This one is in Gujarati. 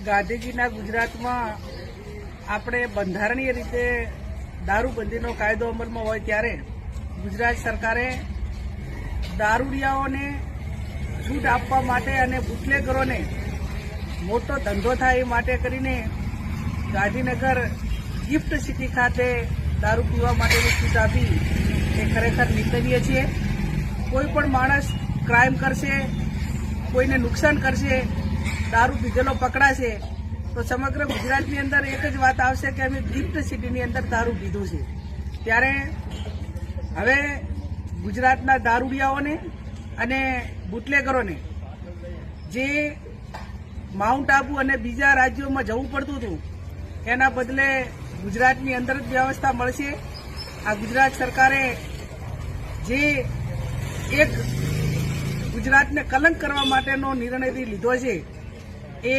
ગાંધીજીના ગુજરાતમાં આપણે બંધારણીય રીતે દારૂબંધીનો કાયદો અમલમાં હોય ત્યારે ગુજરાત સરકારે દારૂડિયાઓને છૂટ આપવા માટે અને બુટલેગરોને મોટો ધંધો થાય એ માટે કરીને ગાંધીનગર ગિફ્ટ સિટી ખાતે દારૂ પીવા માટેની છૂટ આપી એ ખરેખર નિંદનીય છે। કોઈ પણ માણસ ક્રાઇમ કરશે, કોઈને નુકસાન કરશે, દારૂ પીધેલો પકડાશે તો સમગ્ર ગુજરાતની અંદર એક જ વાત આવશે કે અમે ગિફ્ટ સિટીની અંદર દારૂ પીધું છે। ત્યારે હવે ગુજરાતના દારૂડિયાઓને અને બુટલેગરોને જે માઉન્ટ આબુ અને બીજા રાજ્યોમાં જવું પડતું હતું એના બદલે ગુજરાતની અંદર જ વ્યવસ્થા મળશે। આ ગુજરાત સરકારે જે એક ગુજરાતને કલંક કરવા માટેનો નિર્ણય લીધો છે એ